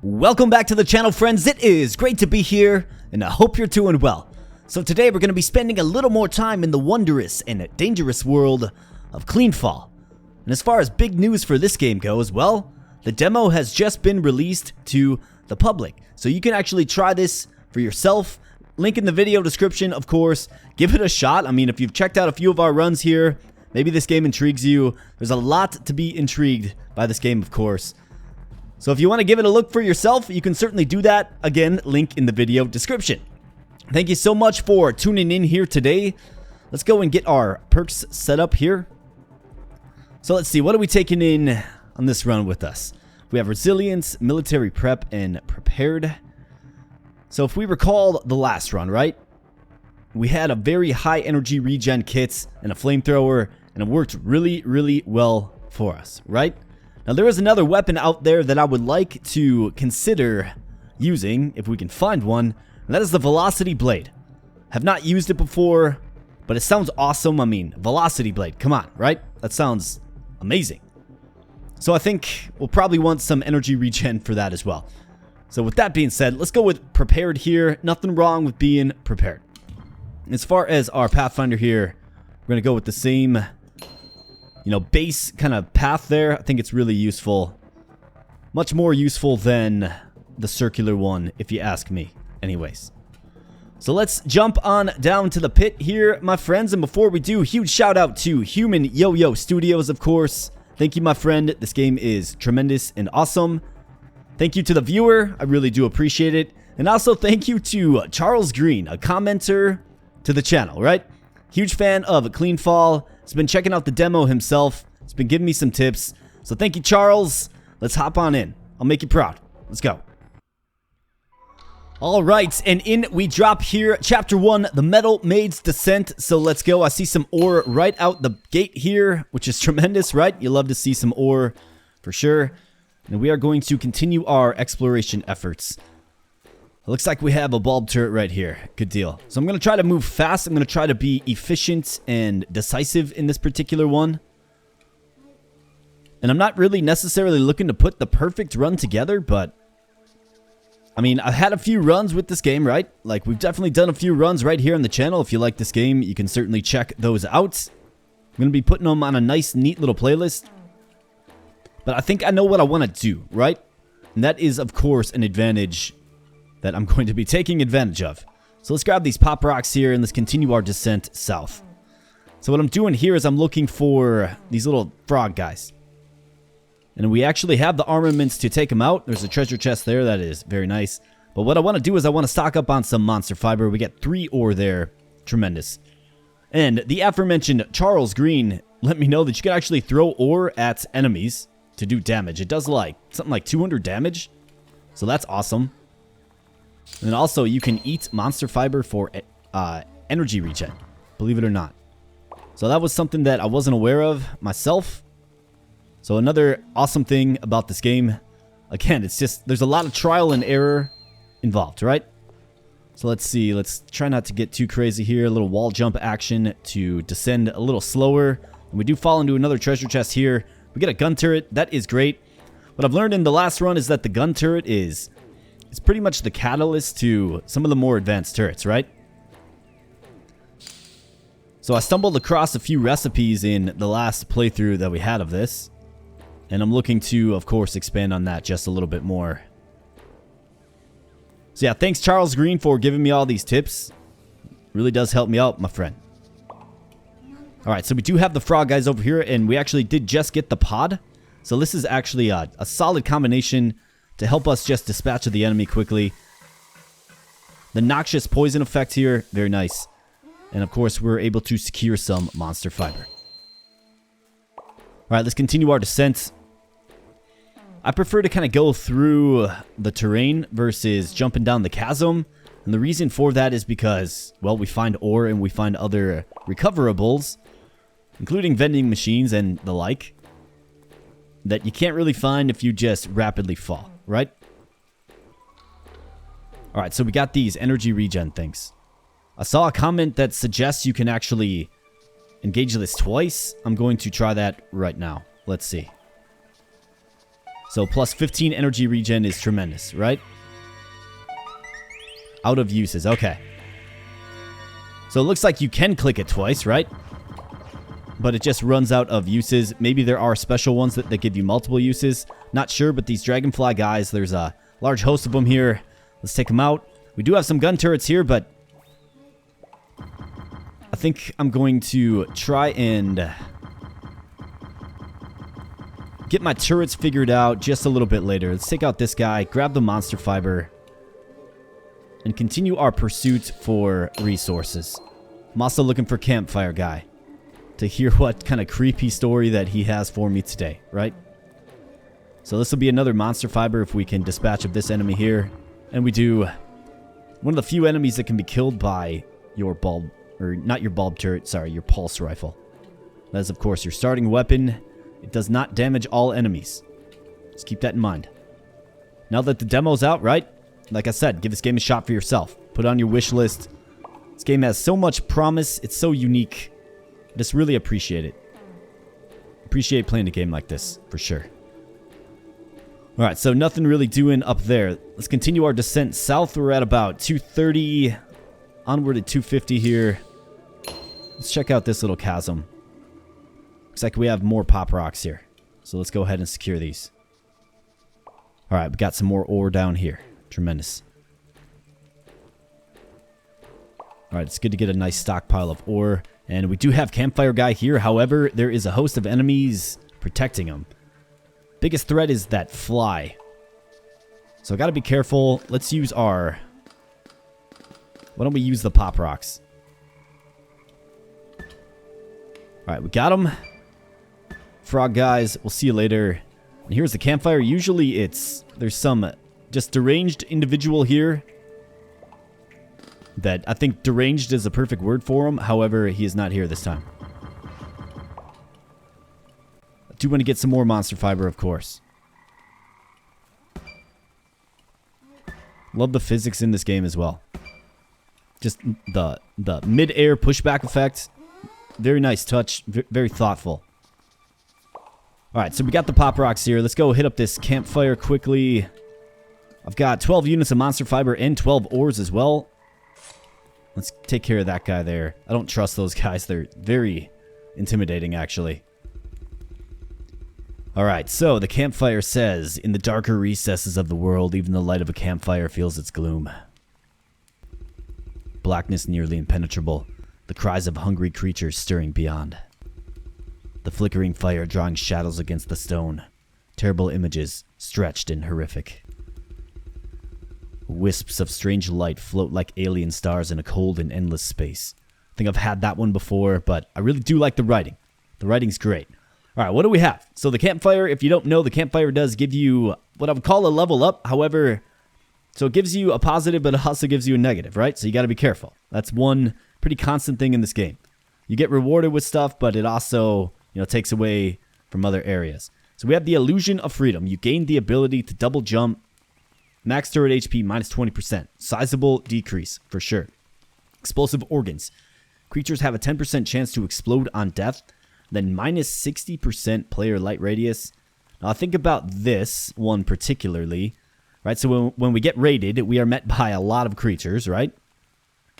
Welcome back to the channel, friends. It is great to be here, and I hope you're doing well. So today we're going to be spending a little more time in the wondrous and dangerous world of CleanFall. And as far as big news for this game goes, well, the demo has just been released to the public. So you can actually try this for yourself. Link in the video description, of course. Give it a shot. I mean, if you've checked out a few of our runs here, maybe this game intrigues you. There's a lot to be intrigued by this game, of course. So if you want to give it a look for yourself, you can certainly do that. Again, link in the video description. Thank you so much for tuning in here today. Let's go and get our perks set up here. So let's see, what are we taking in on this run with us? We have resilience, military prep, and prepared. So if we recall the last run, right? We had a very high energy regen kit and a flamethrower, and it worked really, really well for us, right? Now, there is another weapon out there that I would like to consider using, if we can find one, and that is the Velocity Blade. Have not used it before, but it sounds awesome. I mean, Velocity Blade, come on, right? That sounds amazing. So I think we'll probably want some energy regen for that as well. So with that being said, let's go with prepared here. Nothing wrong with being prepared. As far as our Pathfinder here, we're going to go with the same, base kind of path there. I think it's really useful. Much more useful than the circular one, if you ask me. Anyways. So let's jump on down to the pit here, my friends. And before we do, huge shout out to Human Yo-Yo Studios, of course. Thank you, my friend. This game is tremendous and awesome. Thank you to the viewer. I really do appreciate it. And also thank you to Charles Green, a commenter to the channel, right? Huge fan of CleanFall. He's been checking out the demo himself. He's been giving me some tips. So thank you, Charles. Let's hop on in. I'll make you proud. Let's go. All right, and in we drop here. Chapter 1, the Metal Maid's Descent. So let's go. I see some ore right out the gate here, which is tremendous, right? You love to see some ore for sure. And we are going to continue our exploration efforts. It looks like we have a bulb turret right here. Good deal. So I'm going to try to move fast. I'm going to try to be efficient and decisive in this particular one. And I'm not really necessarily looking to put the perfect run together, but I mean, I've had a few runs with this game, right? Like, we've definitely done a few runs right here on the channel. If you like this game, you can certainly check those out. I'm going to be putting them on a nice, neat little playlist. But I think I know what I want to do, right? And that is, of course, an advantage that I'm going to be taking advantage of. So let's grab these pop rocks here and let's continue our descent south. So what I'm doing here is I'm looking for these little frog guys. And we actually have the armaments to take them out. There's a treasure chest there. That is very nice. But what I want to do is I want to stock up on some monster fiber. We get 3 ore there. Tremendous. And the aforementioned Charles Green let me know that you can actually throw ore at enemies to do damage. It does something like 200 damage. So that's awesome. And also you can eat monster fiber for energy regen. Believe it or not. So that was something that I wasn't aware of myself. So another awesome thing about this game, again, it's just, there's a lot of trial and error involved, right? So let's see, let's try not to get too crazy here. A little wall jump action to descend a little slower. And we do fall into another treasure chest here. We get a gun turret, that is great. What I've learned in the last run is that the gun turret is pretty much the catalyst to some of the more advanced turrets, right? So I stumbled across a few recipes in the last playthrough that we had of this. And I'm looking to, of course, expand on that just a little bit more. So yeah, thanks Charles Green for giving me all these tips. Really does help me out, my friend. Alright, so we do have the frog guys over here, and we actually did just get the pod. So this is actually a solid combination to help us just dispatch of the enemy quickly. The noxious poison effect here, very nice. And of course, we're able to secure some monster fiber. Alright, let's continue our descent. I prefer to kind of go through the terrain versus jumping down the chasm. And the reason for that is because, well, we find ore and we find other recoverables, including vending machines and the like, that you can't really find if you just rapidly fall, right? Alright, so we got these energy regen things. I saw a comment that suggests you can actually engage this twice. I'm going to try that right now. Let's see. So plus 15 energy regen is tremendous, right? Out of uses. Okay. So it looks like you can click it twice, right? But it just runs out of uses. Maybe there are special ones that give you multiple uses. Not sure, but these dragonfly guys, there's a large host of them here. Let's take them out. We do have some gun turrets here, but I think I'm going to try and get my turrets figured out just a little bit later. Let's take out this guy, grab the monster fiber, and continue our pursuit for resources. I'm also looking for Campfire Guy to hear what kind of creepy story that he has for me today, right? So this will be another monster fiber if we can dispatch of this enemy here. And we do one of the few enemies that can be killed by your bulb, or not your bulb turret, sorry, your pulse rifle. That is, of course, your starting weapon. It does not damage all enemies. Just keep that in mind. Now that the demo's out, right? Like I said, give this game a shot for yourself. Put it on your wish list. This game has so much promise. It's so unique. I just really appreciate it. Appreciate playing a game like this, for sure. Alright, so nothing really doing up there. Let's continue our descent south. We're at about 230. Onward at 250 here. Let's check out this little chasm. Looks like we have more pop rocks here. So let's go ahead and secure these. Alright, we got some more ore down here. Tremendous. Alright, it's good to get a nice stockpile of ore. And we do have Campfire Guy here. However, there is a host of enemies protecting him. Biggest threat is that fly. So I gotta be careful. Let's use our... Why don't we use the pop rocks? Alright, we got him. Frog guys, we'll see you later. And here's the campfire. Usually there's some just deranged individual here that I think deranged is the perfect word for him. However, he is not here this time. I do want to get some more monster fiber, of course. Love the physics in this game as well. Just the mid-air pushback effect. Very nice touch. Very thoughtful. Alright, so we got the pop rocks here. Let's go hit up this campfire quickly. I've got 12 units of monster fiber and 12 ores as well. Let's take care of that guy there. I don't trust those guys. They're very intimidating, actually. Alright, so the campfire says, in the darker recesses of the world, even the light of a campfire feels its gloom. Blackness nearly impenetrable. The cries of hungry creatures stirring beyond. The flickering fire drawing shadows against the stone. Terrible images, stretched and horrific. Wisps of strange light float like alien stars in a cold and endless space. I think I've had that one before, but I really do like the writing. The writing's great. Alright, what do we have? So the campfire, if you don't know, the campfire does give you what I would call a level up. However, so it gives you a positive, but it also gives you a negative, right? So you got to be careful. That's one pretty constant thing in this game. You get rewarded with stuff, but it also, takes away from other areas. So we have the illusion of freedom. You gain the ability to double jump. Max turret HP minus 20%. Sizable decrease, for sure. Explosive organs. Creatures have a 10% chance to explode on death. Then minus 60% player light radius. Now think about this one particularly. Right, so when we get raided, we are met by a lot of creatures, right?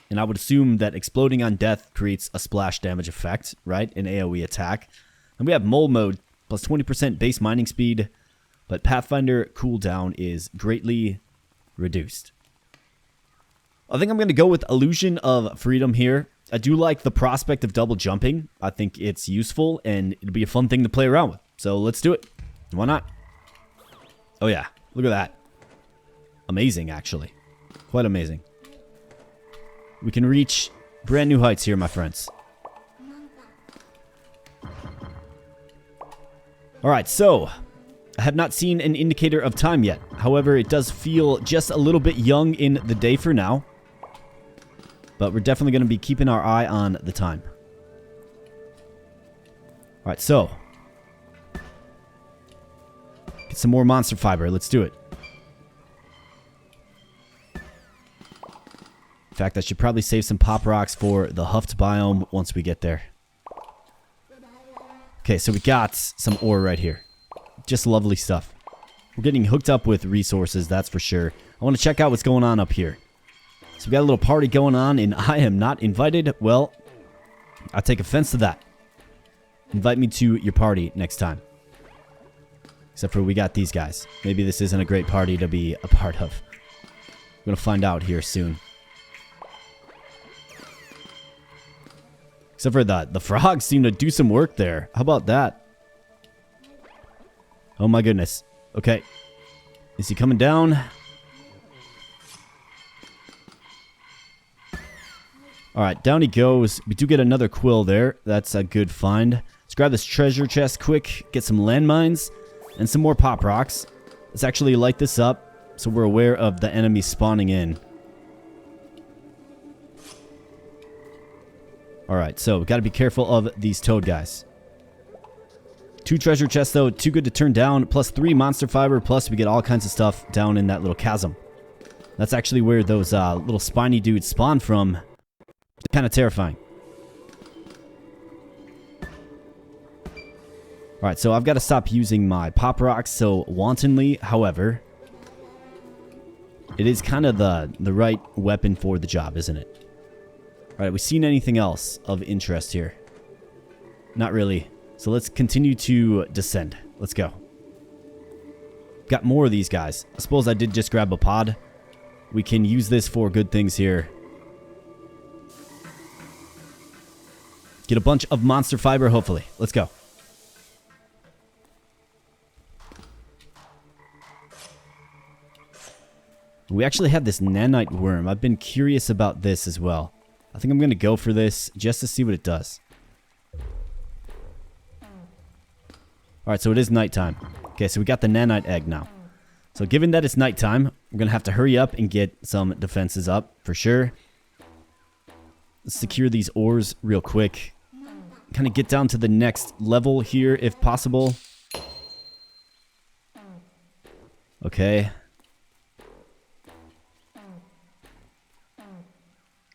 And I would assume that exploding on death creates a splash damage effect, right? An AoE attack. And we have mole mode, plus 20% base mining speed. But Pathfinder cooldown is greatly reduced. I think I'm going to go with Illusion of Freedom here. I do like the prospect of double jumping. I think it's useful, and it'll be a fun thing to play around with. So let's do it. Why not? Oh yeah, look at that. Amazing, actually. Quite amazing. We can reach brand new heights here, my friends. Alright, so I have not seen an indicator of time yet. However, it does feel just a little bit young in the day for now. But we're definitely going to be keeping our eye on the time. Alright, so get some more monster fiber. Let's do it. In fact, I should probably save some pop rocks for the Huffed biome once we get there. Okay, so we got some ore right here. Just lovely stuff. We're getting hooked up with resources, that's for sure. I want to check out what's going on up here. So we got a little party going on, and I am not invited. Well, I take offense to that. Invite me to your party next time. Except for we got these guys. Maybe this isn't a great party to be a part of. We're going to find out here soon. Except for the frogs seem to do some work there. How about that? Oh my goodness. Okay. Is he coming down? Alright, down he goes. We do get another quill there. That's a good find. Let's grab this treasure chest quick. Get some landmines. And some more pop rocks. Let's actually light this up so we're aware of the enemy spawning in. Alright, so we've got to be careful of these toad guys. 2 treasure chests though, too good to turn down. Plus 3 monster fiber, plus we get all kinds of stuff down in that little chasm. That's actually where those little spiny dudes spawn from. It's kind of terrifying. Alright, so I've got to stop using my pop rocks so wantonly. However, it is kind of the right weapon for the job, isn't it? Alright, we seen anything else of interest here? Not really. So let's continue to descend. Let's go. Got more of these guys. I suppose I did just grab a pod. We can use this for good things here. Get a bunch of monster fiber, hopefully. Let's go. We actually have this nanite worm. I've been curious about this as well. I think I'm going to go for this just to see what it does. Alright, so it is nighttime. Okay, so we got the nanite egg now. So given that it's nighttime, we're going to have to hurry up and get some defenses up for sure. Let's secure these ores real quick. Kind of get down to the next level here if possible. Okay.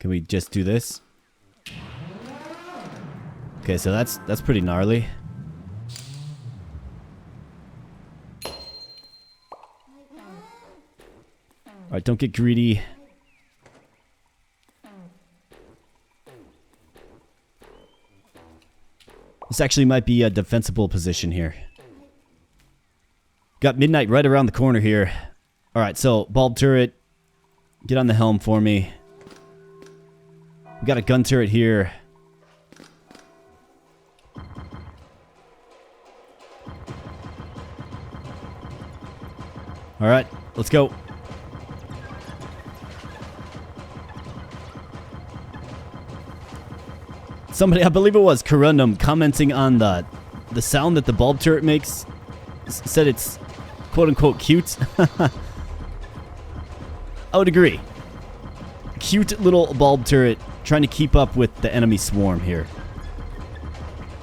Can we just do this? Okay, so that's pretty gnarly. Alright, don't get greedy. This actually might be a defensible position here. Got midnight right around the corner here. Alright, so bulb turret. Get on the helm for me. We got a gun turret here. Alright, let's go. Somebody, I believe it was Corundum, commenting on the sound that the bulb turret makes. Said it's quote-unquote cute. I would agree. Cute little bulb turret trying to keep up with the enemy swarm here.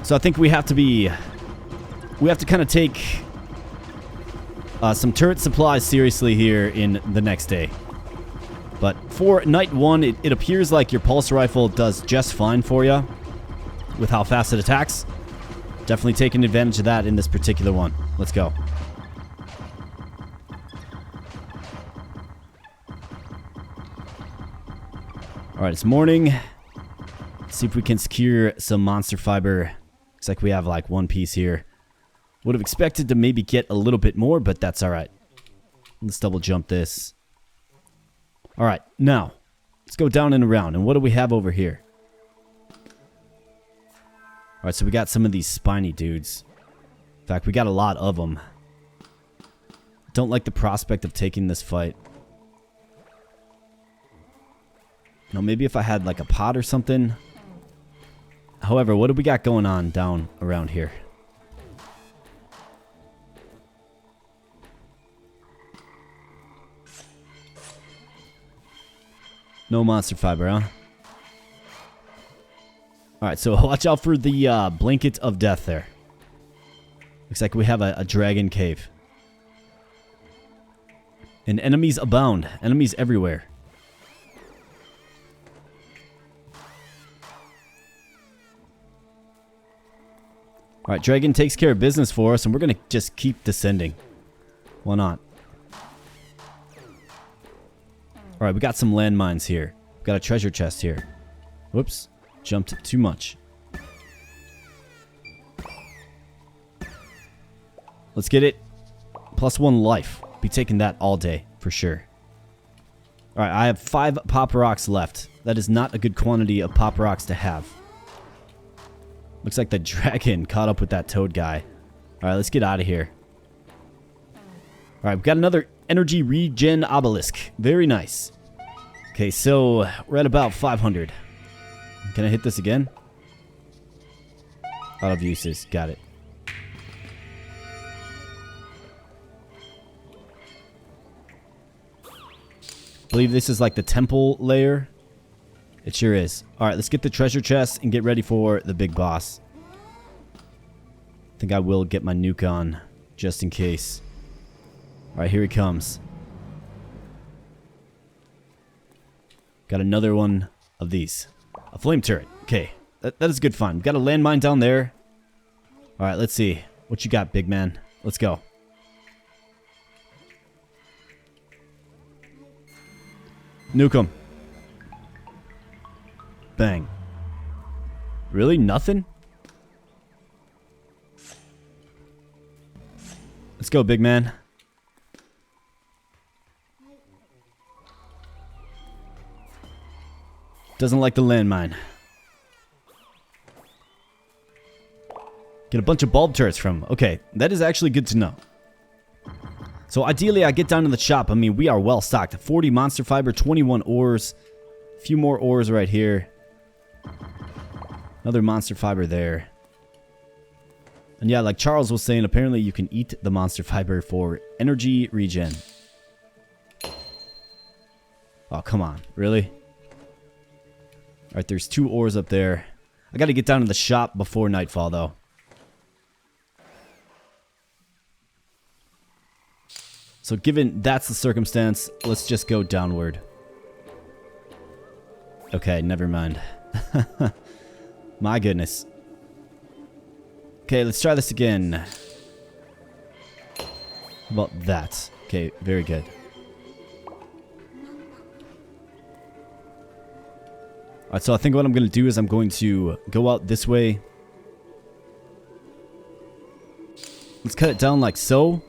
So I think we have to kind of take some turret supplies seriously here in the next day. But for night 1, it appears like your pulse rifle does just fine for you with how fast it attacks. Definitely taking advantage of that in this particular one. Let's go. Alright, it's morning. Let's see if we can secure some monster fiber. Looks like we have like 1 piece here. Would have expected to maybe get a little bit more, but that's alright. Let's double jump this. Alright, now, let's go down and around. And what do we have over here? Alright, so we got some of these spiny dudes. In fact, we got a lot of them. Don't like the prospect of taking this fight. No, maybe if I had like a pot or something. However, what do we got going on down around here? No monster fiber, huh? Alright, so watch out for the blanket of death there. Looks like we have a dragon cave. And enemies abound. Enemies everywhere. Alright, dragon takes care of business for us, and we're going to just keep descending. Why not? Alright, we got some landmines here. We got a treasure chest here. Whoops. Jumped too much. Let's get it. +1 life. Be taking that all day, for sure. Alright, I have 5 pop rocks left. That is not a good quantity of pop rocks to have. Looks like the dragon caught up with that toad guy. Alright, let's get out of here. Alright, we've got another energy regen obelisk. Very nice. Okay, so we're at about 500. Can I hit this again? Out of uses. Got it. Believe this is like the temple layer. It sure is. Alright, let's get the treasure chest and get ready for the big boss. I think I will get my nuke on, just in case. Alright, here he comes. Got another one of these. A flame turret. Okay, that is good fun. Got a landmine down there. Alright, let's see. What you got, big man? Let's go. Nuke him. Bang. Really? Nothing? Let's go, big man. Doesn't like the landmine. Get a bunch of bulb turrets from him. Okay, that is actually good to know. So ideally, I get down to the shop. I mean, we are well stocked. 40 monster fiber, 21 ores. A few more ores right here. Another monster fiber there. And yeah, like Charles was saying, apparently you can eat the monster fiber for energy regen. Oh, come on. Really? Alright, there's 2 ores up there. I gotta get down to the shop before nightfall, though. So given that's the circumstance, let's just go downward. Okay, never mind. My goodness. Okay, let's try this again. How about that? Okay, very good. Alright, so I think what I'm going to do is I'm going to go out this way. Let's cut it down like so.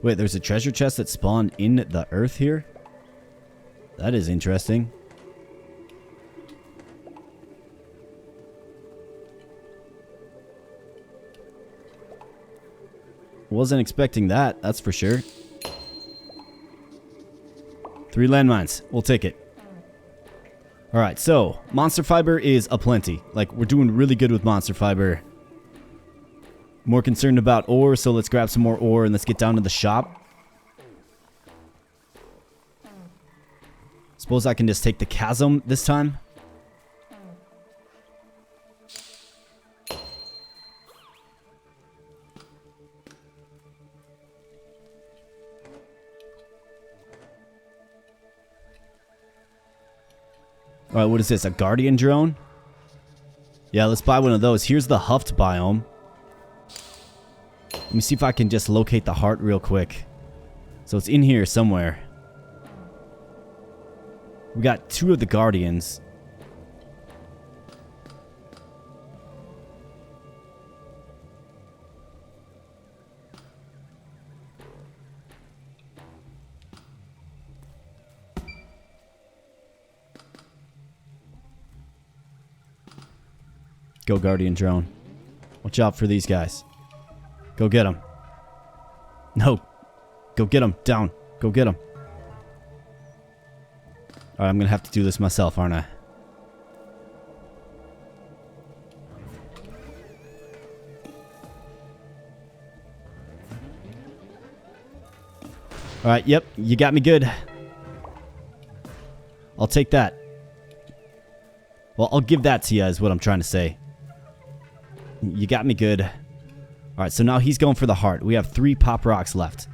Wait, there's a treasure chest that spawned in the earth here? That is interesting. Wasn't expecting that, that's for sure. 3 landmines. We'll take it. Alright, so monster fiber is aplenty. Like, we're doing really good with monster fiber. More concerned about ore, so let's grab some more ore and let's get down to the shop. Suppose I can just take the chasm this time. Alright, what is this? A guardian drone? Yeah, let's buy one of those. Here's the huffed biome. Let me see if I can just locate the heart real quick. So it's in here somewhere. We got 2 of the guardians. Go guardian drone. Watch out for these guys. Go get him. No. Go get him. Down. Go get him. Alright, I'm going to have to do this myself, aren't I? Alright, yep. You got me good. I'll take that. Well, I'll give that to you is what I'm trying to say. You got me good. Alright, so now he's going for the heart. We have 3 pop rocks left.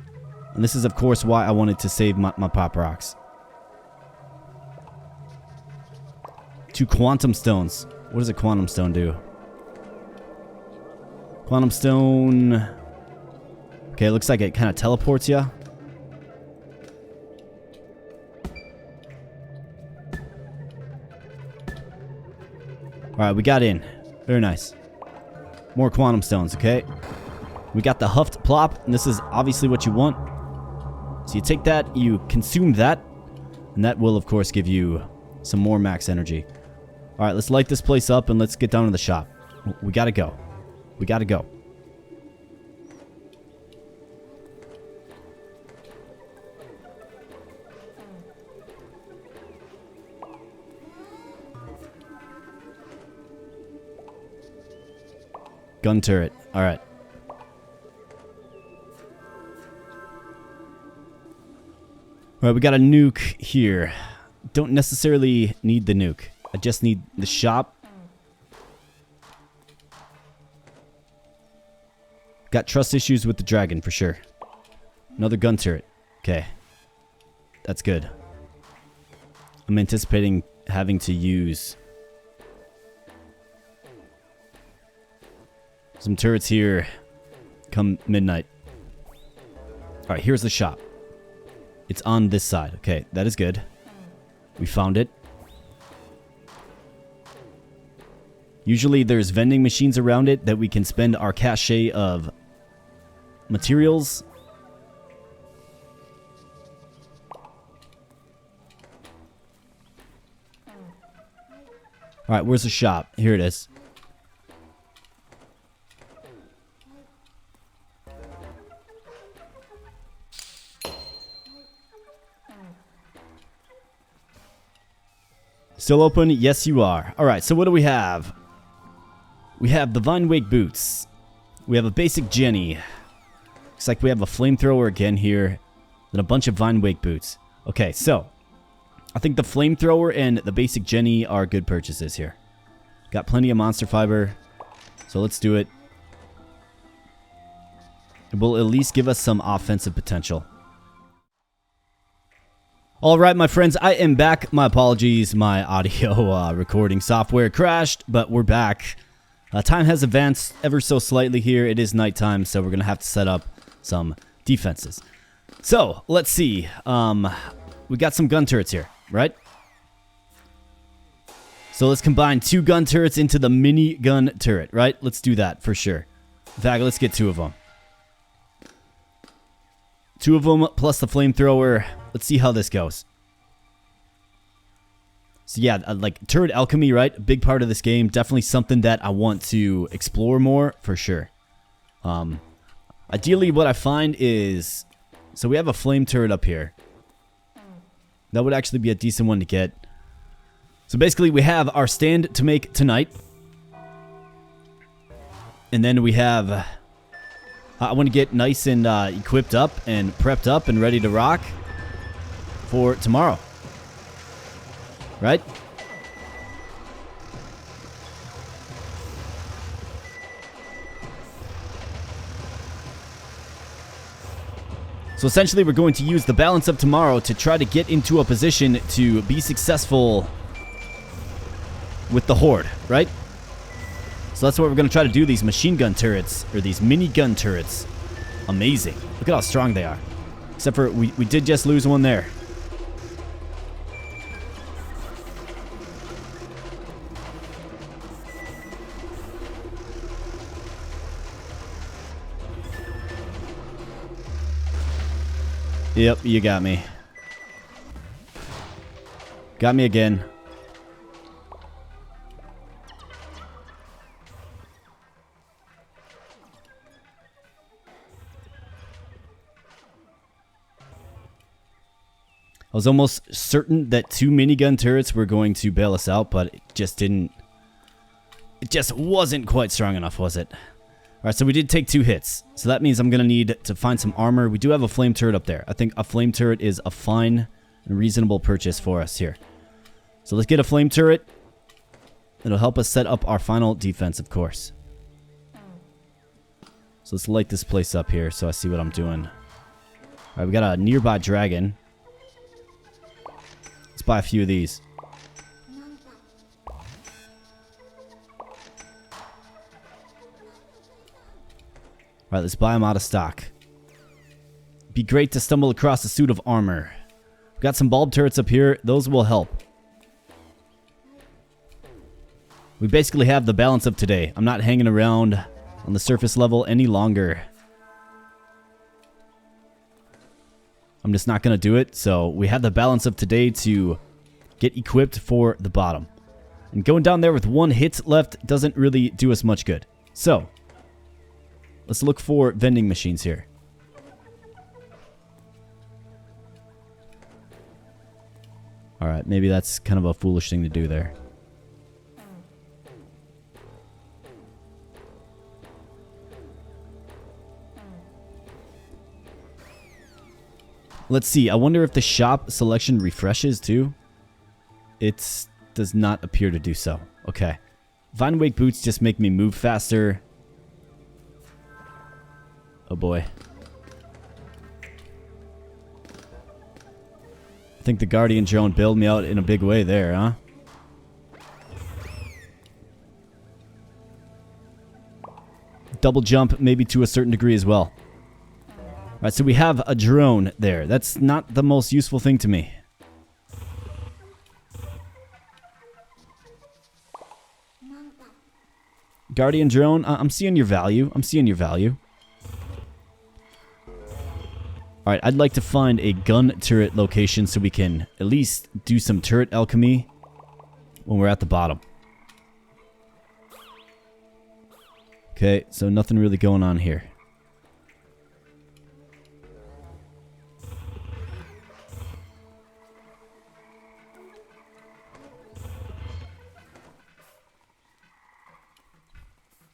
And this is, of course, why I wanted to save my pop rocks. 2 quantum stones. What does a quantum stone do? Quantum stone Okay, looks like it kind of teleports you. Alright, we got in. Very nice. More quantum stones, okay? We got the huffed plop, and this is obviously what you want. So you take that, you consume that, and that will, of course, give you some more max energy. Alright, let's light this place up, and let's get down to the shop. We gotta go. We gotta go. Gun turret. Alright. Alright, we got a nuke here. Don't necessarily need the nuke. I just need the shop. Got trust issues with the dragon for sure. Another gun turret. Okay. That's good. I'm anticipating having to use some turrets here come midnight. Alright, here's the shop. It's on this side. Okay, that is good. We found it. Usually there's vending machines around it that we can spend our cachet of materials. Alright, where's the shop? Here it is. Still open? Yes, you are. Alright, so what do we have? We have the Vine Wake boots. We have a basic Jenny. Looks like we have a flamethrower again here. Then a bunch of Vine Wake boots. Okay, so I think the flamethrower and the basic Jenny are good purchases here. Got plenty of monster fiber. So let's do it. It will at least give us some offensive potential. Alright, my friends, I am back. My apologies, my audio recording software crashed, but we're back. Time has advanced ever so slightly here. It is nighttime, so we're going to have to set up some defenses. So, let's see. We got some gun turrets here, right? So let's combine 2 gun turrets into the mini gun turret, right? Let's do that for sure. In fact, let's get 2 of them. 2 of them plus the flamethrower. Let's see how this goes. So yeah, like turret alchemy, right? A big part of this game. Definitely something that I want to explore more for sure. Ideally, what I find is... So we have a flame turret up here. That would actually be a decent one to get. So basically, we have our stand to make tonight. And then we have... I want to get nice and equipped up and prepped up and ready to rock for tomorrow. Right? So essentially we're going to use the balance of tomorrow to try to get into a position to be successful with the horde, right? So that's what we're going to try to do, these machine gun turrets, or these mini gun turrets. Amazing. Look at how strong they are. Except for, we did just lose one there. Yep, you got me. Got me again. I was almost certain that 2 minigun turrets were going to bail us out, but it just didn't. It just wasn't quite strong enough, was it? Alright, so we did take 2 hits. So that means I'm going to need to find some armor. We do have a flame turret up there. I think a flame turret is a fine and reasonable purchase for us here. So let's get a flame turret. It'll help us set up our final defense, of course. So let's light this place up here so I see what I'm doing. Alright, we got a nearby dragon. Let's buy a few of these. Alright, let's buy them out of stock. Be great to stumble across a suit of armor. We've got some bulb turrets up here. Those will help. We basically have the balance of today. I'm not hanging around on the surface level any longer. I'm just not going to do it. So we have the balance of today to get equipped for the bottom. And going down there with 1 hit left doesn't really do us much good. So let's look for vending machines here. Alright, maybe that's kind of a foolish thing to do there. Let's see. I wonder if the shop selection refreshes too. It does not appear to do so. Okay. Vine Wake boots just make me move faster. Oh boy. I think the Guardian drone bailed me out in a big way there, huh? Double jump maybe to a certain degree as well. Alright, so we have a drone there. That's not the most useful thing to me. Guardian drone, I'm seeing your value. I'm seeing your value. Alright, I'd like to find a gun turret location so we can at least do some turret alchemy when we're at the bottom. Okay, so nothing really going on here.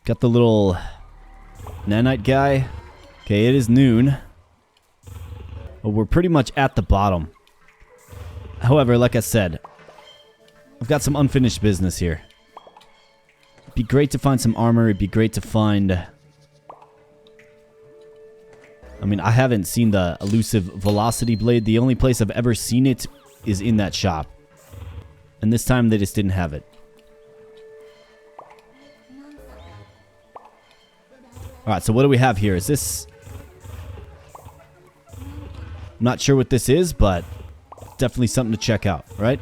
Got the little nanite guy. Okay, it is noon. But we're pretty much at the bottom. However, like I said, I've got some unfinished business here. It'd be great to find some armor. It'd be great to find... I mean, I haven't seen the elusive velocity blade. The only place I've ever seen it is in that shop. And this time they just didn't have it. Alright, so what do we have here? Is this... I'm not sure what this is, but definitely something to check out, right?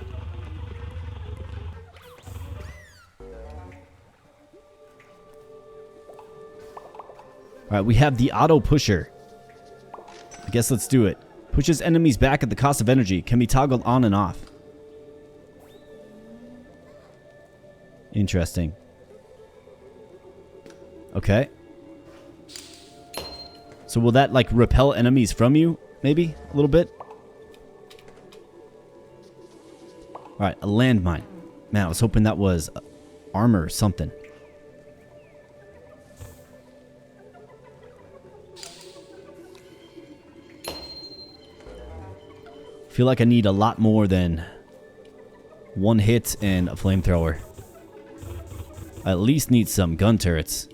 Alright, we have the auto pusher. I guess let's do it. Pushes enemies back at the cost of energy. Can be toggled on and off. Interesting. Okay. So will that, like, repel enemies from you? Maybe? A little bit? Alright, a landmine. Man, I was hoping that was armor or something. I feel like I need a lot more than 1 hit and a flamethrower. I at least need some gun turrets.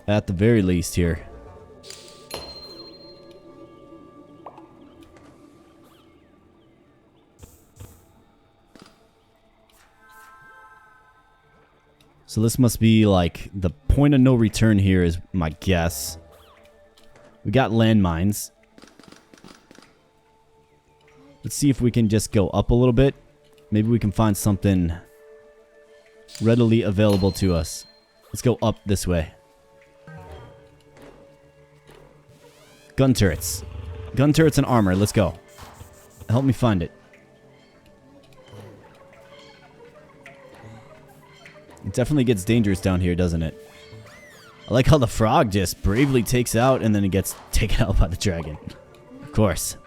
At the very least here. So this must be like the point of no return here is my guess. We got landmines. Let's see if we can just go up a little bit. Maybe we can find something readily available to us. Let's go up this way. Gun turrets. Gun turrets and armor. Let's go. Help me find it. It definitely gets dangerous down here, doesn't it? I like how the frog just bravely takes out and then it gets taken out by the dragon. Of course.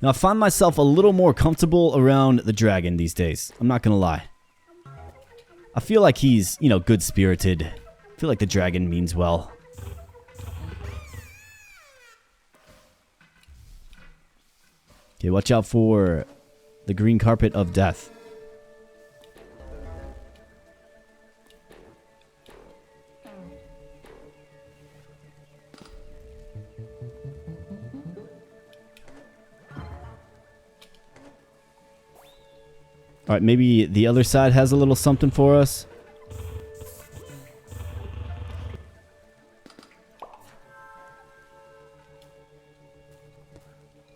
Now, I find myself a little more comfortable around the dragon these days. I'm not gonna lie. I feel like he's, you know, good-spirited. I feel like the dragon means well. Okay, watch out for the green carpet of death. Alright, maybe the other side has a little something for us.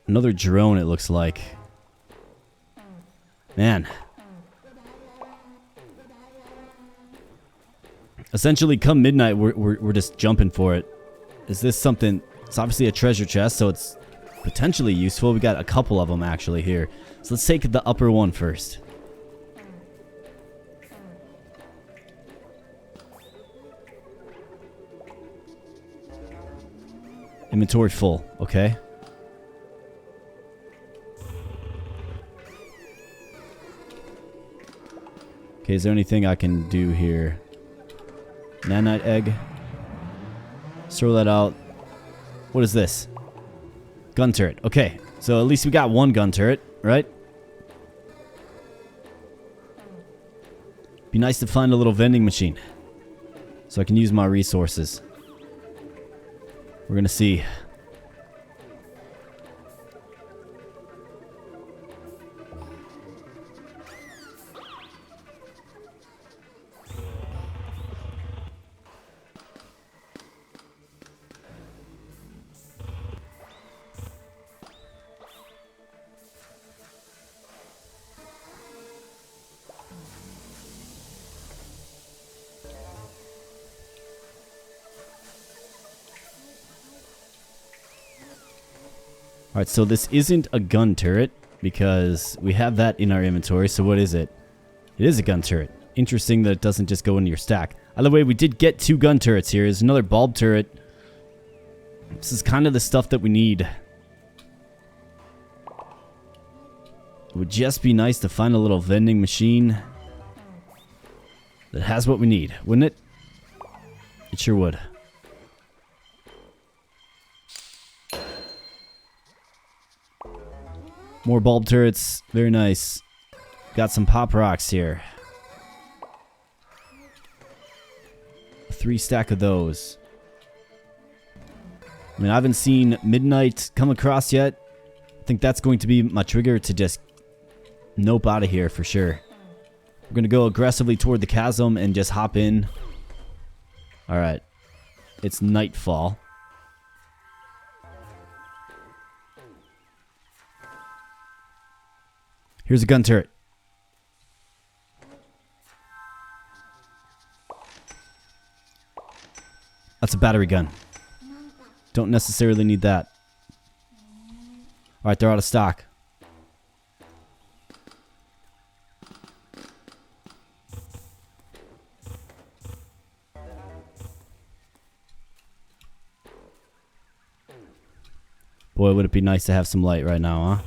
Another drone, it looks like. Man. Essentially, come midnight, we're just jumping for it. Is this something... It's obviously a treasure chest, so it's potentially useful. We got a couple of them, actually, here. So let's take the upper one first. Inventory full. Okay. Okay, is there anything I can do here? Nanite egg. Let's throw that out. What is this? Gun turret. Okay, so at least we got one gun turret, right? Be nice to find a little vending machine so I can use my resources. We're gonna see. Alright, so this isn't a gun turret because we have that in our inventory. So what is it? It is a gun turret. Interesting that it doesn't just go into your stack. Either way, we did get 2 gun turrets here. There's another bulb turret. This is kind of the stuff that we need. It would just be nice to find a little vending machine that has what we need, wouldn't it? It sure would. More bulb turrets. Very nice. Got some pop rocks here. 3 stack of those. I mean, I haven't seen midnight come across yet. I think that's going to be my trigger to just nope out of here for sure. We're going to go aggressively toward the chasm and just hop in. Alright. It's nightfall. Here's a gun turret. That's a battery gun. Don't necessarily need that. Alright, they're out of stock. Boy, would it be nice to have some light right now, huh?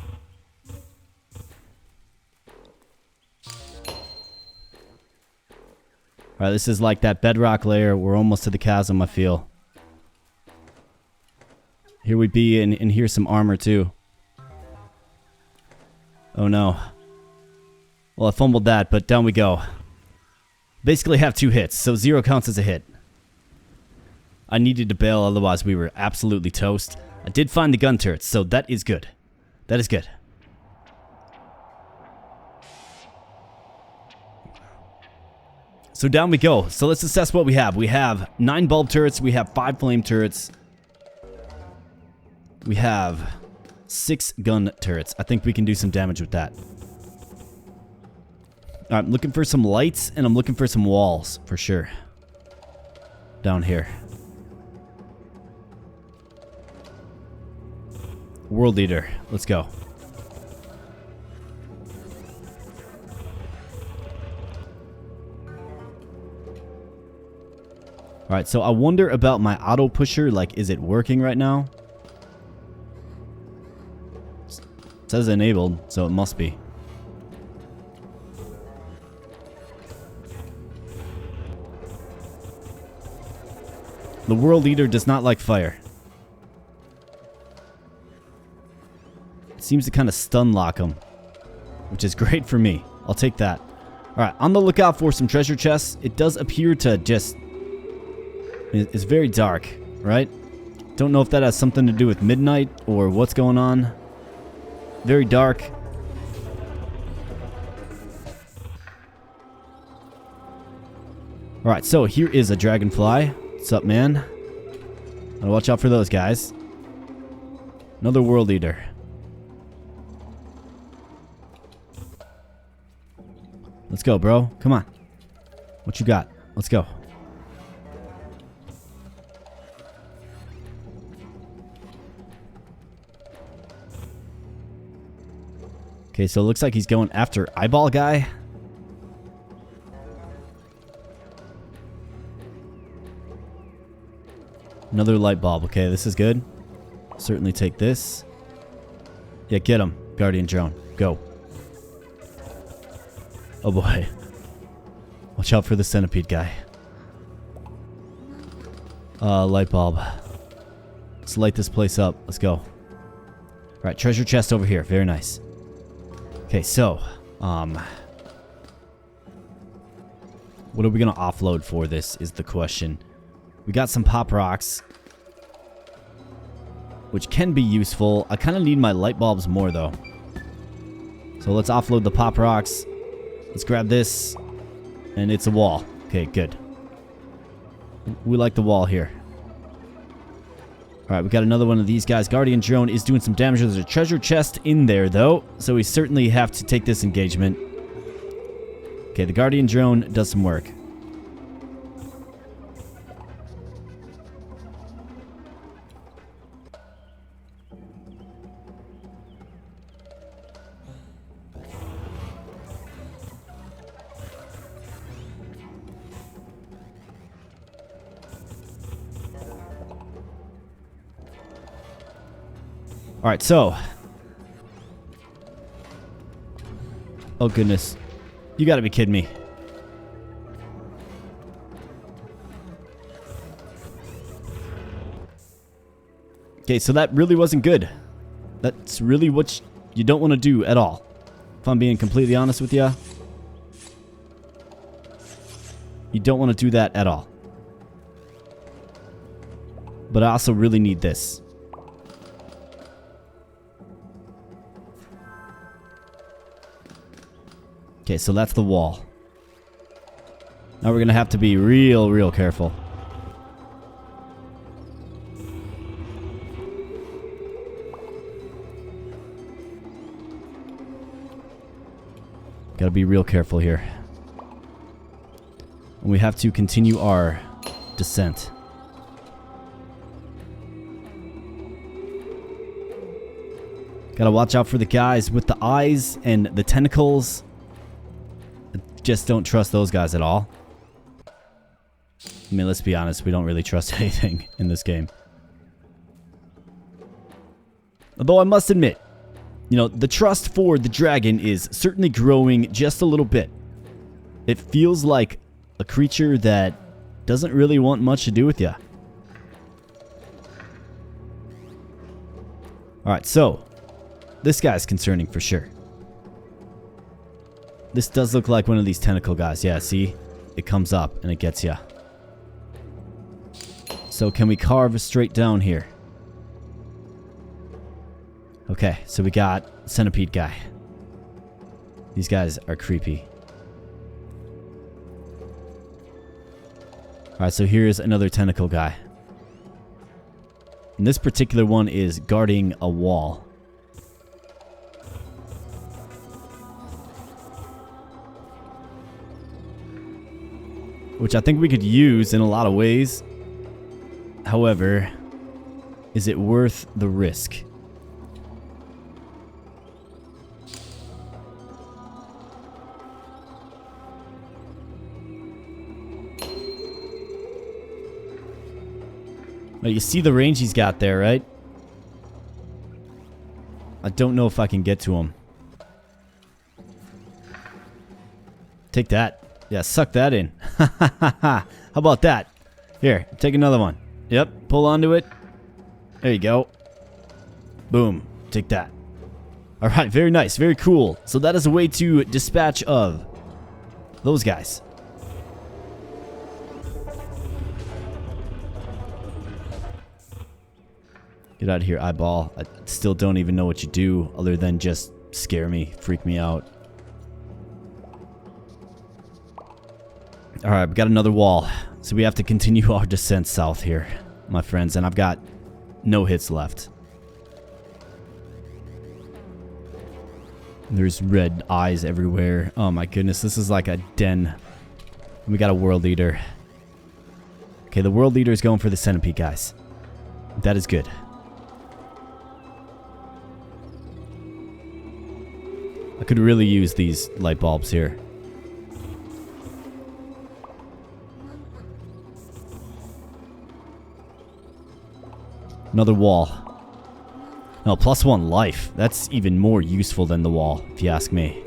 Alright, this is like that bedrock layer. We're almost to the chasm, I feel. Here we be, and here's some armor too. Oh no. Well, I fumbled that, but down we go. Basically have 2 hits, so 0 counts as a hit. I needed to bail, otherwise we were absolutely toast. I did find the gun turrets, so that is good. That is good. So down we go. So let's assess what we have. We have 9 bulb turrets. We have 5 flame turrets. We have 6 gun turrets. I think we can do some damage with that. Alright, I'm looking for some lights, and I'm looking for some walls, for sure. Down here. World Eater. Let's go. Alright, so I wonder about my auto pusher. Like, is it working right now? It says enabled, so it must be. The World Eater does not like fire. It seems to kind of stun lock him, which is great for me. I'll take that. Alright, on the lookout for some treasure chests. It does appear to just... It's very dark, right? Don't know if that has something to do with midnight or what's going on. Very dark. Alright, so here is a dragonfly. What's up, man? Gotta watch out for those guys. Another World Eater. Let's go, bro. Come on. What you got? Let's go. Okay, so it looks like he's going after Eyeball Guy. Another light bulb. Okay, this is good. Certainly take this. Yeah, get him. Guardian drone. Go. Oh boy. Watch out for the centipede guy. Light bulb. Let's light this place up. Let's go. Alright, treasure chest over here. Very nice. Okay, so, what are we gonna offload for this is the question. We got some pop rocks, which can be useful. I kind of need my light bulbs more, though. So let's offload the pop rocks. Let's grab this, and it's a wall. Okay, good. We like the wall here. Alright, we got another one of these guys. Guardian drone is doing some damage. There's a treasure chest in there, though, so we certainly have to take this engagement. Okay, the Guardian drone does some work. Alright, so. Oh, goodness. You gotta be kidding me. Okay, so that really wasn't good. That's really what you don't want to do at all. If I'm being completely honest with you. You don't want to do that at all. But I also really need this. Okay, so that's the wall. Now we're going to have to be real careful. Got to be real careful here. And we have to continue our descent. Got to watch out for the guys with the eyes and the tentacles. Just don't trust those guys at all. I mean, let's be honest, we don't really trust anything in this game. Although I must admit, you know, the trust for the dragon is certainly growing just a little bit. It feels like a creature that doesn't really want much to do with you. Alright, so this guy's concerning for sure. This does look like one of these tentacle guys. Yeah, see? It comes up and it gets ya. So can we carve straight down here? Okay, so we got centipede guy. These guys are creepy. Alright, so here's another tentacle guy. And this particular one is guarding a wall. Which I think we could use in a lot of ways. However, is it worth the risk? Now you see the range he's got there, right? I don't know if I can get to him. Take that. Yeah, suck that in. How about that? Here, take another one. Yep, pull onto it. There you go. Boom. Take that. Alright, very nice. Very cool. So that is a way to dispatch of those guys. Get out of here, eyeball. I still don't even know what you do other than just scare me, freak me out. Alright, we got another wall. So we have to continue our descent south here, my friends. And I've got no hits left. There's red eyes everywhere. Oh my goodness, this is like a den. We got a world eater. Okay, the world eater is going for the centipede, guys. That is good. I could really use these light bulbs here. Another wall. No, +1 life. That's even more useful than the wall, if you ask me.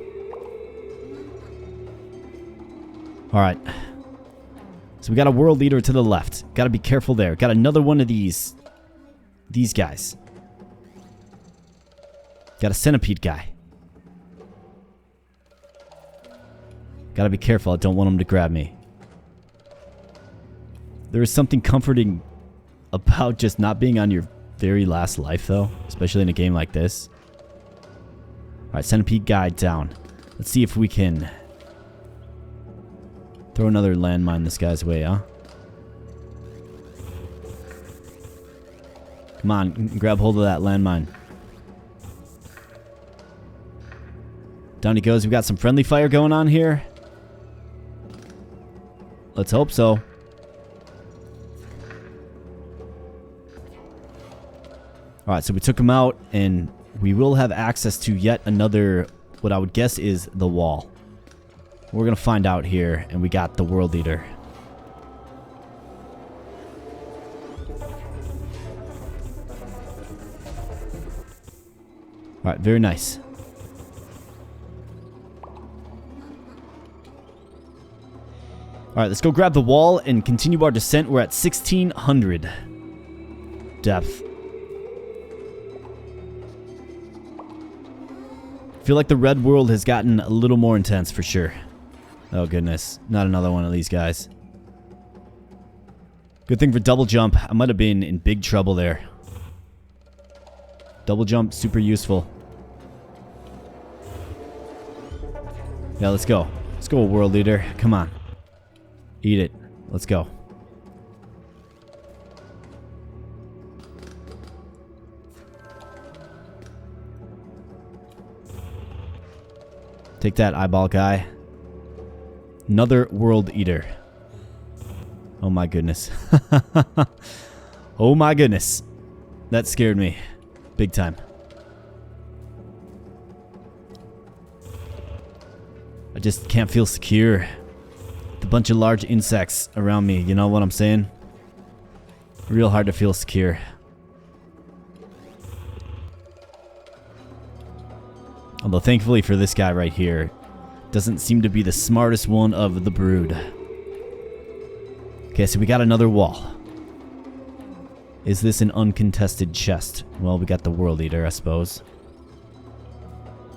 Alright. So we got a world leader to the left. Gotta be careful there. Got another one of these guys. Got a centipede guy. Gotta be careful. I don't want him to grab me. There is something comforting about just not being on your very last life, though. Especially in a game like this. Alright, centipede guy down. Let's see if we can throw another landmine this guy's way, huh? Come on, grab hold of that landmine. Down he goes. We've got some friendly fire going on here. Let's hope so. Alright, so we took him out, and we will have access to yet another, what I would guess is the wall. We're going to find out here, and we got the world eater. Alright, very nice. Alright, let's go grab the wall and continue our descent. We're at 1600 depth. I feel like the red world has gotten a little more intense for sure. Oh goodness, not another one of these guys. Good thing for double jump. I might have been in big trouble there. Double jump, super useful. Yeah, let's go. Let's go, world leader. Come on. Eat it. Let's go. Take that, eyeball guy. Another world eater. Oh my goodness. Oh my goodness. That scared me. Big time. I just can't feel secure. With a bunch of large insects around me, you know what I'm saying? Real hard to feel secure. Although thankfully for this guy right here, doesn't seem to be the smartest one of the brood. Okay, so we got another wall. Is this an uncontested chest? Well, we got the world eater, I suppose.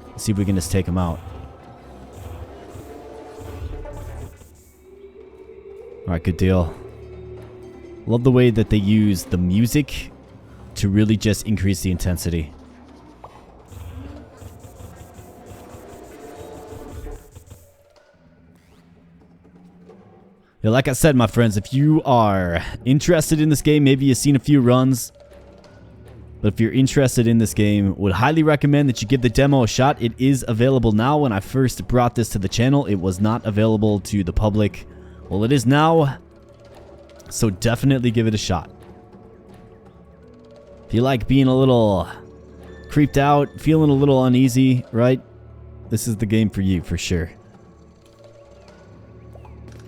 Let's see if we can just take him out. Alright, good deal. Love the way that they use the music to really just increase the intensity. Yeah, like I said, my friends, if you are interested in this game, maybe you've seen a few runs, but if you're interested in this game, would highly recommend that you give the demo a shot. It is available now. When I first brought this to the channel, it was not available to the public. Well, it is now, so definitely give it a shot. If you like being a little creeped out, feeling a little uneasy, right? This is the game for you, for sure.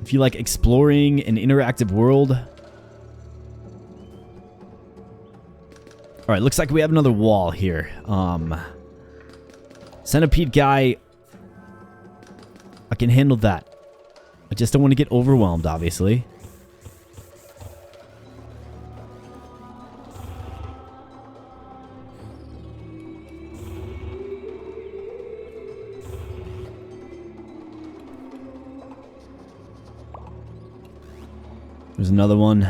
If you like exploring an interactive world. Alright, looks like we have another wall here. Centipede guy. I can handle that. I just don't want to get overwhelmed, obviously. There's another one.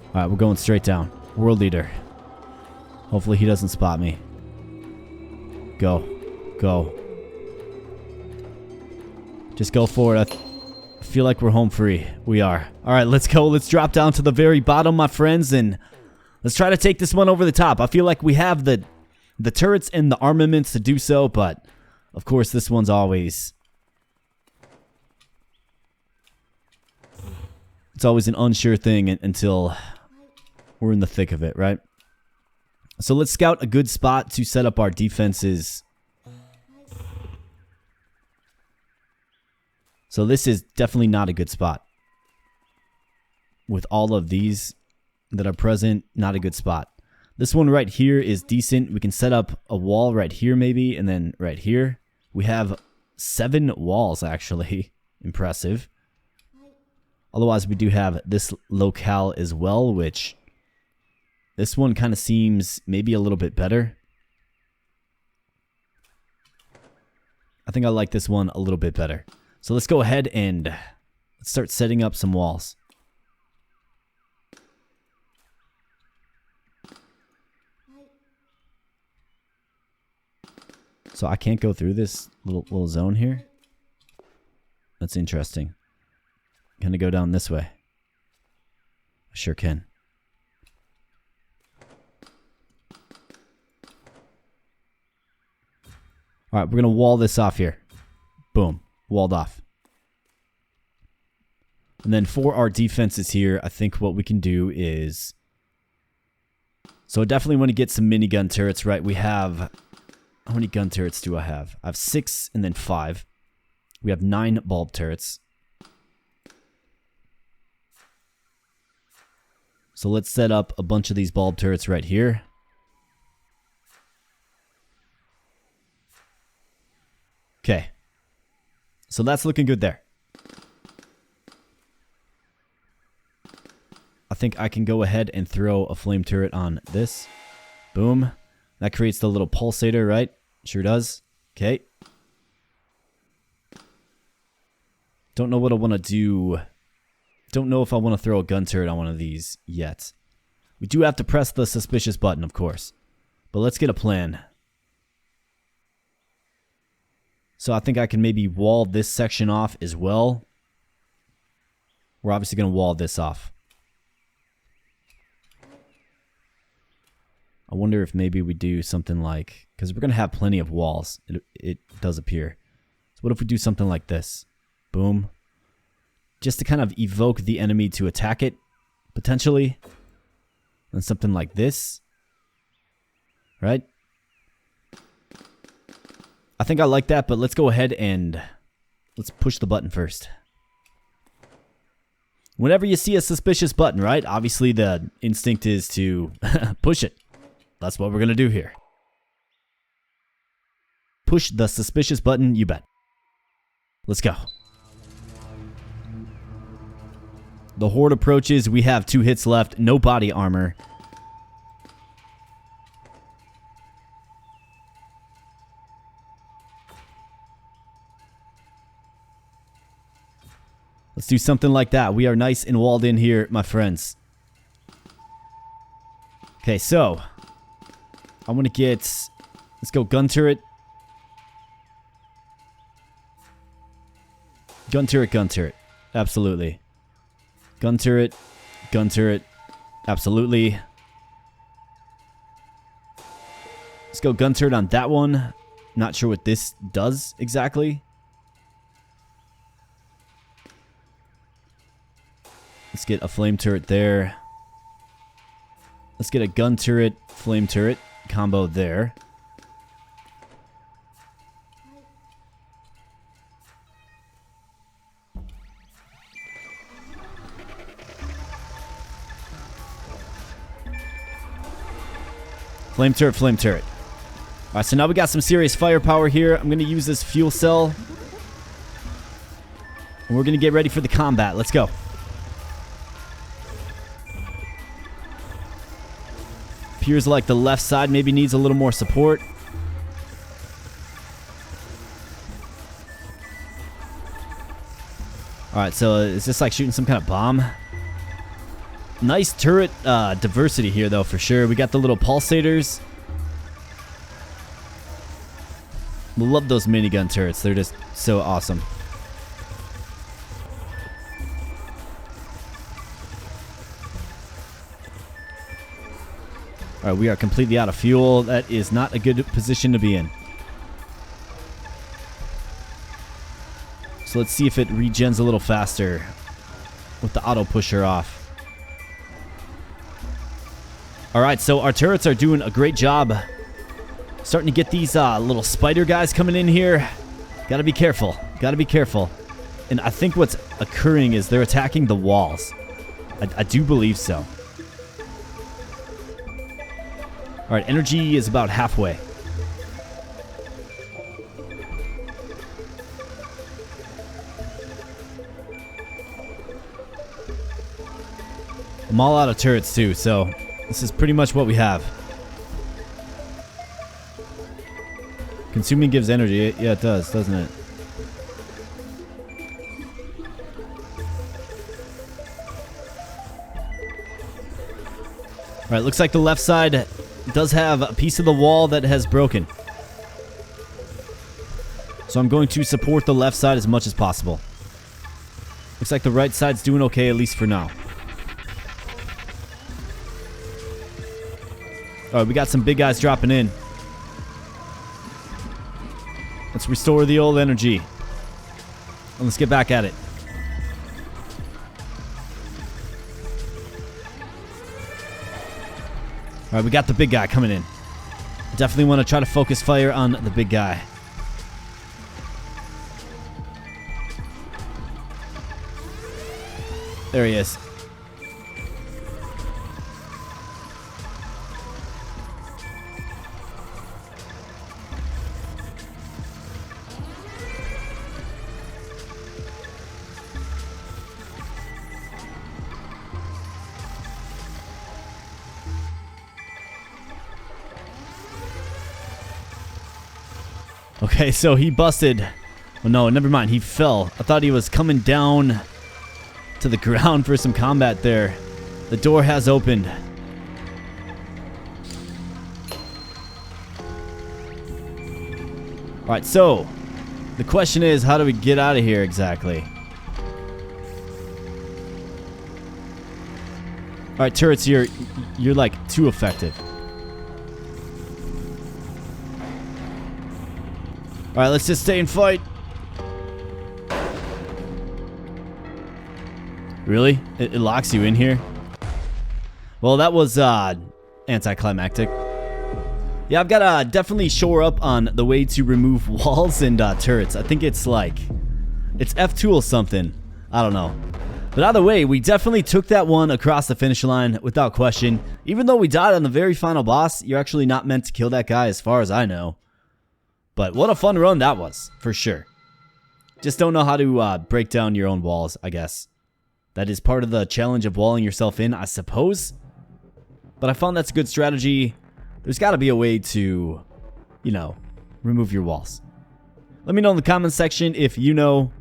Alright, we're going straight down. World leader. Hopefully he doesn't spot me. Go. Go. Just go for it. I feel like we're home free. We are. Alright, let's go. Let's drop down to the very bottom, my friends, and let's try to take this one over the top. I feel like we have the turrets and the armaments to do so, but Of course, this one's always... It's always an unsure thing until we're in the thick of it, right? So let's scout a good spot to set up our defenses. So this is definitely not a good spot. With all of these that are present, not a good spot. This one right here is decent. We can set up a wall right here maybe, and then right here. We have 7 walls actually. Impressive. Otherwise, we do have this locale as well, which this one kind of seems maybe a little bit better. I think I like this one a little bit better. So let's go ahead and let's start setting up some walls. So I can't go through this little zone here. That's interesting. Can I go down this way? I sure can. Alright, we're going to wall this off here. Boom. Walled off. And then for our defenses here, I think what we can do is... So I definitely want to get some minigun turrets, right? We have... How many gun turrets do I have? I have 6 and then 5. We have 9 bulb turrets. So let's set up a bunch of these bulb turrets right here. Okay. So that's looking good there. I think I can go ahead and throw a flame turret on this. Boom. That creates the little pulsator, right? Sure does. Okay. Don't know what I want to do. Don't know if I want to throw a gun turret on one of these yet. We do have to press the suspicious button, of course. But let's get a plan. So I think I can maybe wall this section off as well. We're obviously going to wall this off. I wonder if maybe we do something like... Because we're going to have plenty of walls. It does appear. So what if we do something like this? Boom. Just to kind of evoke the enemy to attack it, potentially. And something like this. Right? I think I like that, but let's go ahead and let's push the button first. Whenever you see a suspicious button, right? Obviously the instinct is to push it. That's what we're going to do here. Push the suspicious button, you bet. Let's go. The horde approaches. We have 2 hits left. No body armor. Let's do something like that. We are nice and walled in here, my friends. Okay, so I want to get... Let's go gun turret. Gun turret, gun turret. Absolutely. Gun turret, gun turret. Absolutely. Let's go gun turret on that one. Not sure what this does exactly. Let's get a flame turret there. Let's get a gun turret, flame turret combo there. Flame turret, flame turret. Alright, so now we got some serious firepower here. I'm going to use this fuel cell. And we're going to get ready for the combat. Let's go. Appears like the left side maybe needs a little more support. Alright, so is this like shooting some kind of bomb? Nice turret diversity here, though, for sure. We got the little pulsators. Love those minigun turrets. They're just so awesome. Alright, we are completely out of fuel. That is not a good position to be in. So let's see if it regens a little faster with the auto pusher off. Alright, so our turrets are doing a great job. Starting to get these little spider guys coming in here. Gotta be careful. Gotta be careful. And I think what's occurring is they're attacking the walls. I do believe so. Alright, energy is about halfway. I'm all out of turrets too, so this is pretty much what we have. Consuming gives energy. Yeah, it does, doesn't it? Alright, looks like the left side does have a piece of the wall that has broken. So I'm going to support the left side as much as possible. Looks like the right side's doing okay, at least for now. Alright, we got some big guys dropping in. Let's restore the old energy. And let's get back at it. Alright, we got the big guy coming in. Definitely want to try to focus fire on the big guy. There he is. Okay, so he busted. Oh no, never mind. He fell. I thought he was coming down to the ground for some combat there. The door has opened. Alright, so the question is, how do we get out of here exactly? Alright, turrets, you're like too effective. Alright, let's just stay and fight. Really? It locks you in here? Well, that was anticlimactic. Yeah, I've got to definitely shore up on the way to remove walls and turrets. I think it's like, it's F2 something. I don't know. But either way, we definitely took that one across the finish line without question. Even though we died on the very final boss, you're actually not meant to kill that guy as far as I know. But what a fun run that was, for sure. Just don't know how to break down your own walls, I guess. That is part of the challenge of walling yourself in, I suppose. But I found that's a good strategy. There's got to be a way to, you know, remove your walls. Let me know in the comments section if you know.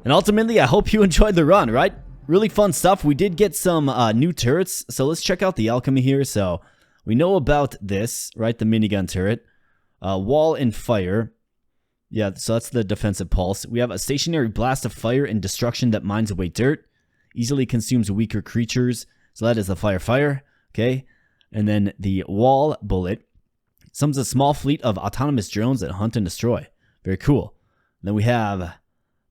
And ultimately, I hope you enjoyed the run, right? Really fun stuff. We did get some new turrets, so let's check out the alchemy here. So we know about this, right? The minigun turret. Wall and fire. Yeah, so that's the defensive pulse. We have a stationary blast of fire and destruction that mines away dirt. Easily consumes weaker creatures. So that is the fire. Okay. And then the wall bullet. Summons a small fleet of autonomous drones that hunt and destroy. Very cool. Then we have, of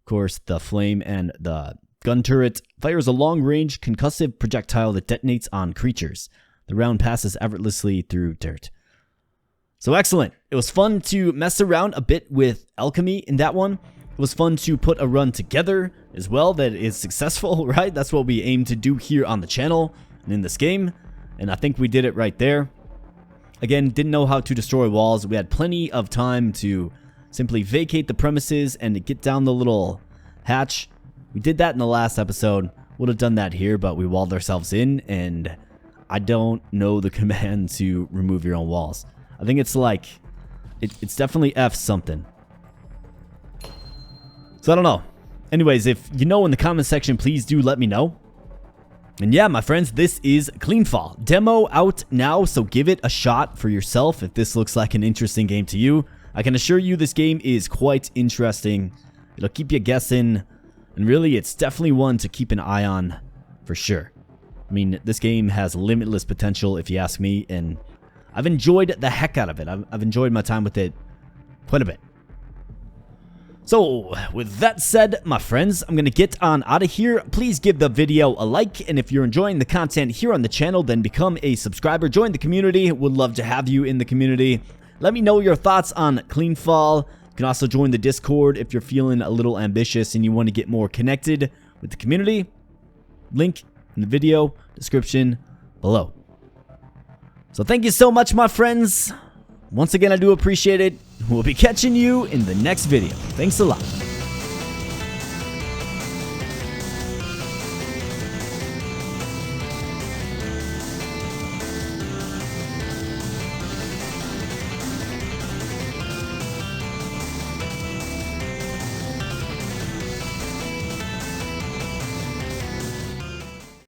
course, the flame and the gun turret. Fires a long-range concussive projectile that detonates on creatures. The round passes effortlessly through dirt. So excellent. It was fun to mess around a bit with alchemy in that one. It was fun to put a run together as well that is successful, right? That's what we aim to do here on the channel and in this game. And I think we did it right there. Again, didn't know how to destroy walls. We had plenty of time to simply vacate the premises and to get down the little hatch. We did that in the last episode. Would have done that here, but we walled ourselves in, and I don't know the command to remove your own walls. I think it's like, it's definitely F something. So I don't know. Anyways, if you know in the comment section, please do let me know. And yeah, my friends, this is CleanFall. Demo out now, so give it a shot for yourself if this looks like an interesting game to you. I can assure you this game is quite interesting. It'll keep you guessing. And really, it's definitely one to keep an eye on for sure. I mean, this game has limitless potential if you ask me, and I've enjoyed the heck out of it. I've enjoyed my time with it quite a bit. So, with that said, my friends, I'm gonna get on out of here. Please give the video a like, and if you're enjoying the content here on the channel, then become a subscriber. Join the community. Would love to have you in the community. Let me know your thoughts on CleanFall. You can also join the Discord if you're feeling a little ambitious and you want to get more connected with the community. Link in the video description below. So thank you so much, my friends. Once again, I do appreciate it. We'll be catching you in the next video. Thanks a lot.